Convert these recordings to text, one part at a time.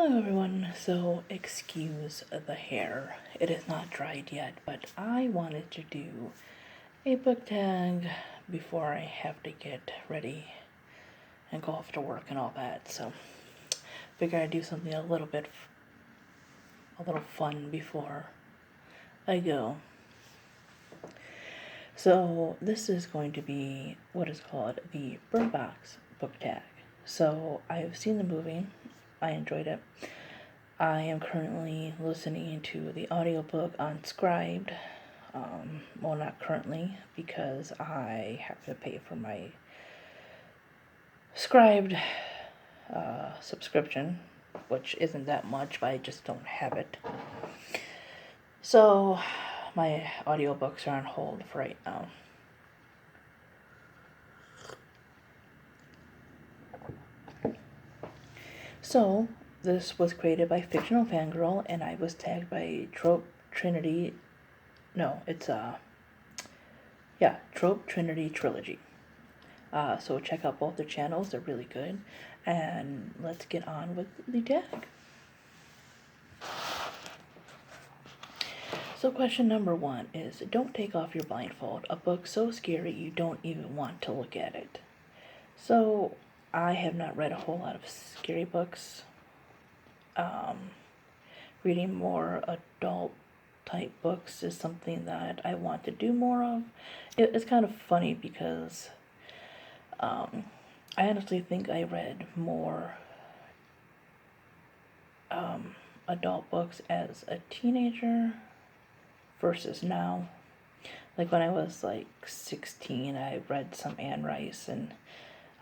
Hello everyone, so excuse the hair. It is not dried yet, but I wanted to do a book tag before I have to get ready and go off to work and all that, so figure I'd do something a little fun before I go. So this is going to be what is called the Bird Box book tag. So I have seen the movie, I enjoyed it. I am currently listening to the audiobook on Scribd. Well, not currently, because I have to pay for my Scribd subscription, which isn't that much, but I just don't have it. So, my audiobooks are on hold for right now. So, this was created by Fictional Fangirl, and I was tagged by Trope Trinity. No, it's Trope Trinity Trilogy. So check out both their channels, they're really good. And let's get on with the tag. So question number 1 is, don't take off your blindfold. A book so scary you don't even want to look at it. So I have not read a whole lot of scary books. Reading more adult type books is something that I want to do more of. It's kind of funny because I honestly think I read more adult books as a teenager versus now. Like when I was like 16, I read some Anne Rice, and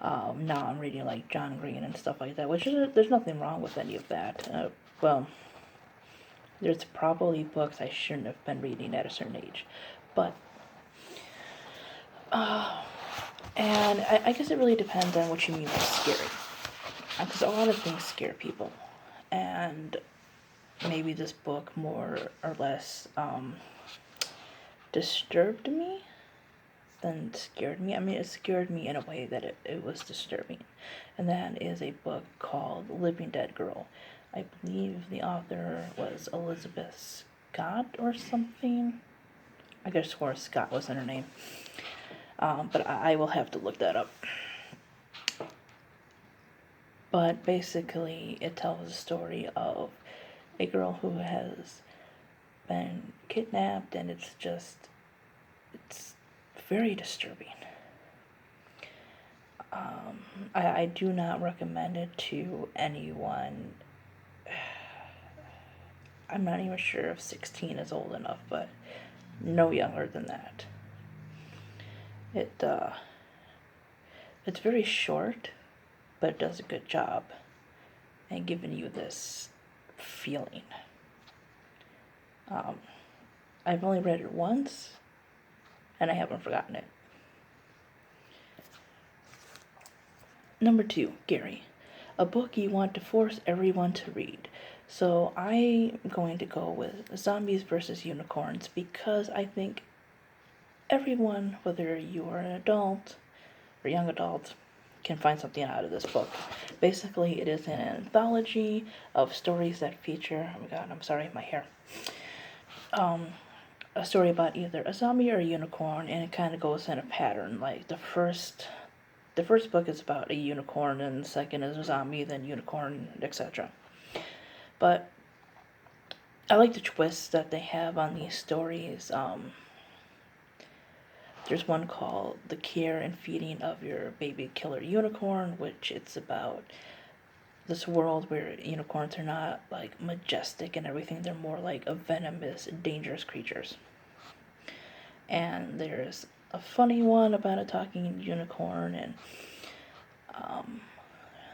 now I'm reading like John Green and stuff like that, which there's nothing wrong with any of that. Well, there's probably books I shouldn't have been reading at a certain age, but and I guess it really depends on what you mean by scary, because a lot of things scare people, and maybe this book more or less disturbed me than scared me. I mean, it scared me in a way that it was disturbing. And that is a book called Living Dead Girl. I believe the author was Elizabeth Scott or something. I could have sworn Scott was in her name. But I will have to look that up. But basically, it tells the story of a girl who has been kidnapped, and it's very disturbing. I do not recommend it to anyone. I'm not even sure if 16 is old enough, but no younger than that. It's very short, but it does a good job in giving you this feeling. I've only read it once, and I haven't forgotten it. Number 2, Gary. A book you want to force everyone to read. So I'm going to go with Zombies vs. Unicorns, because I think everyone, whether you are an adult or young adult, can find something out of this book. Basically, it is an anthology of stories that feature, oh my god, I'm sorry, my hair. A story about either a zombie or a unicorn, and it kind of goes in a pattern. Like the first book is about a unicorn, and the second is a zombie, then unicorn, etc. But I like the twists that they have on these stories. There's one called The Care and Feeding of Your Baby Killer Unicorn, which it's about this world where unicorns are not like majestic and everything. They're more like a venomous, dangerous creatures. And there's a funny one about a talking unicorn, and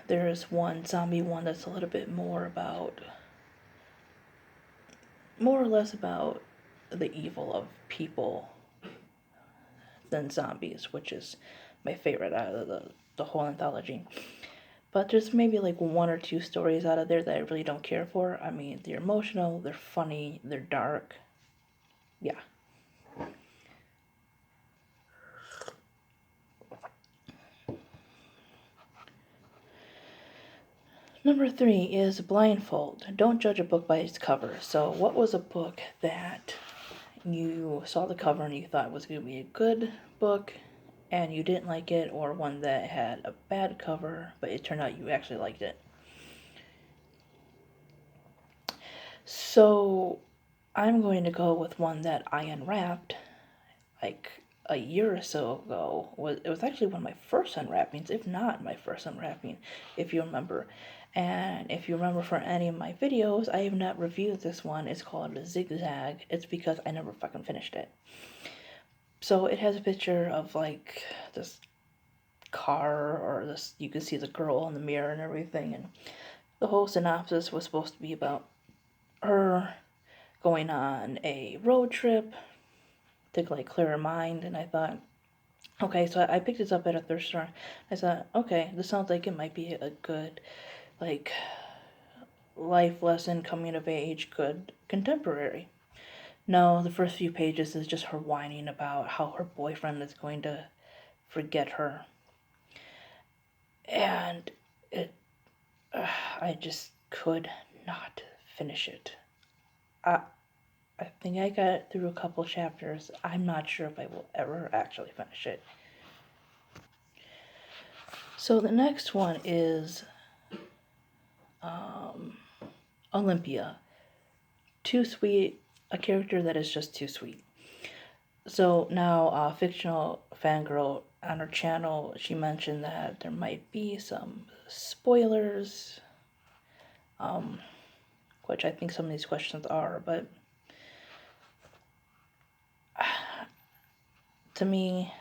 there's one zombie one that's a little bit more or less about the evil of people than zombies, which is my favorite out of the whole anthology. But there's maybe like 1 or 2 stories out of there that I really don't care for. I mean, they're emotional, they're funny, they're dark. Yeah. Number 3 is Blindfold. Don't judge a book by its cover. So what was a book that you saw the cover and you thought was going to be a good book and you didn't like it, or one that had a bad cover but it turned out you actually liked it? So I'm going to go with one that I unwrapped like a year or so ago. It was actually one of my first unwrappings, if not my first unwrapping, if you remember. And if you remember from any of my videos, I have not reviewed this one. It's called Zigzag. It's because I never fucking finished it. So it has a picture of like this car, or this, you can see the girl in the mirror and everything, and the whole synopsis was supposed to be about her going on a road trip to like clear her mind. And I thought, okay, so I picked this up at a thrift store. I thought, okay, this sounds like it might be a good like life lesson, coming of age, good contemporary. No, the first few pages is just her whining about how her boyfriend is going to forget her. And I just could not finish it. I think I got through a couple chapters. I'm not sure if I will ever actually finish it. So the next one is Olympia. Too sweet, a character that is just too sweet. So now, fictional fangirl on her channel, she mentioned that there might be some spoilers, which I think some of these questions are, but to me,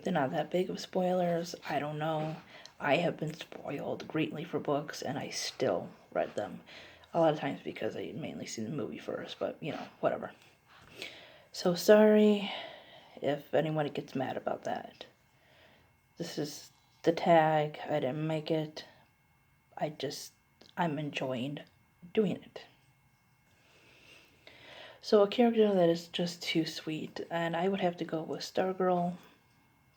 they're not that big of spoilers. I don't know. I have been spoiled greatly for books, and I still read them. A lot of times because I mainly see the movie first, but, you know, whatever. So sorry if anyone gets mad about that. This is the tag. I didn't make it. I'm enjoying doing it. So a character that is just too sweet, and I would have to go with Stargirl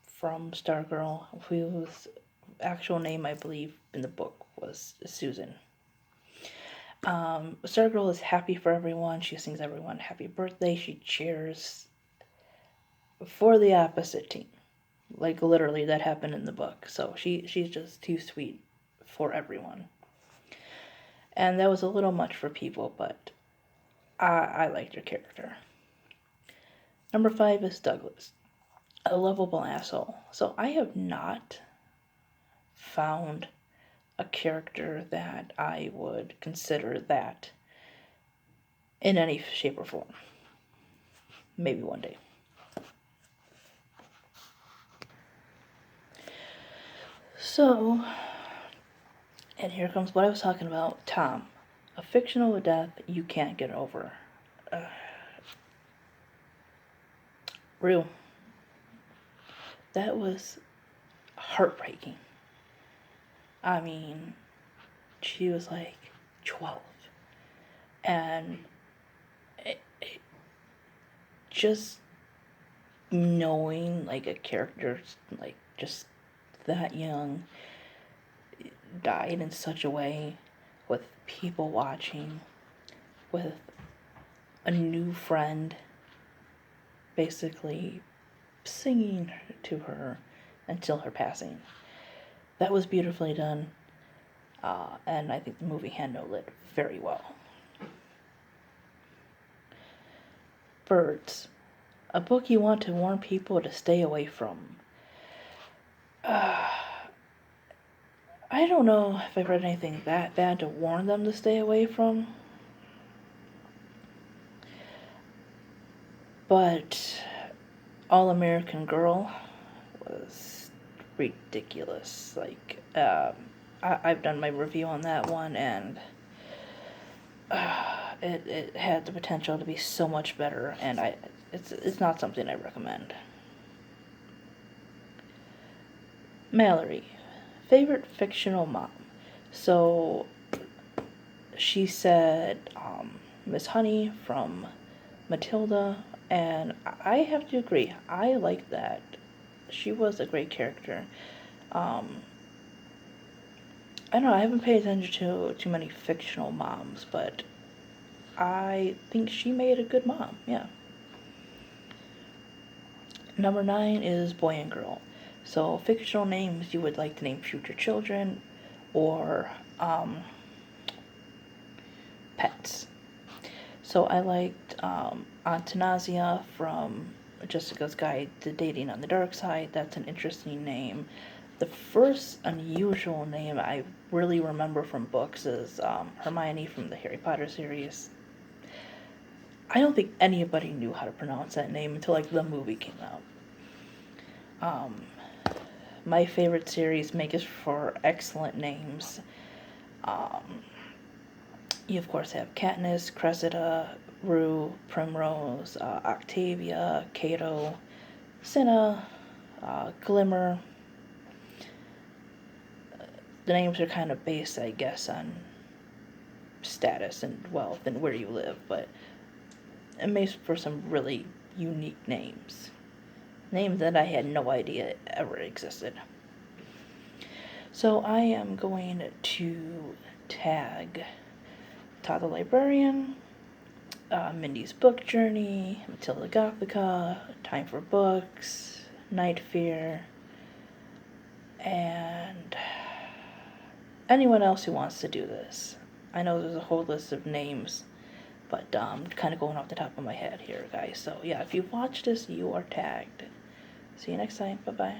from Stargirl, whose actual name, I believe, in the book was Susan. Stargirl is happy for everyone. She sings everyone happy birthday. She cheers for the opposite team. Like, literally, that happened in the book. So she's just too sweet for everyone. And that was a little much for people, but I liked her character. Number 5 is Douglas, a lovable asshole. So I have not found a character that I would consider that in any shape or form. Maybe one day. So, and here comes what I was talking about. Tom, a fictional death you can't get over. Real. That was heartbreaking. I mean, she was like 12. And just knowing like a character like just that young died in such a way, with people watching, with a new friend basically singing to her until her passing. That was beautifully done, and I think the movie handled it very well. Birds, a book you want to warn people to stay away from. I don't know if I've read anything that bad to warn them to stay away from. But All American Girl was ridiculous. Like, I've done my review on that one, and it had the potential to be so much better, and it's not something I recommend. Mallory, favorite fictional mom. So she said Miss Honey from Matilda, and I have to agree. I like that. She was a great character. I don't know, I haven't paid attention to too many fictional moms, but I think she made a good mom, yeah. Number 9 is boy and girl. So fictional names you would like to name future children or pets. So I liked Antonasia from Jessica's Guide to Dating on the Dark Side. That's an interesting name. The first unusual name I really remember from books is Hermione from the Harry Potter series. I don't think anybody knew how to pronounce that name until like the movie came out. My favorite series makes for excellent names. You of course have Katniss, Cressida, Rue, Primrose, Octavia, Cato, Cinna, Glimmer. The names are kind of based, I guess, on status and wealth and where you live, but it makes for some really unique names. Names that I had no idea ever existed. So I am going to tag Todd the Librarian, Mindy's Book Journey, Matilda Gothica, Time for Books, Night Fear, and anyone else who wants to do this. I know there's a whole list of names, but kind of going off the top of my head here, guys. So yeah, if you watch this, you are tagged. See you next time. Bye-bye.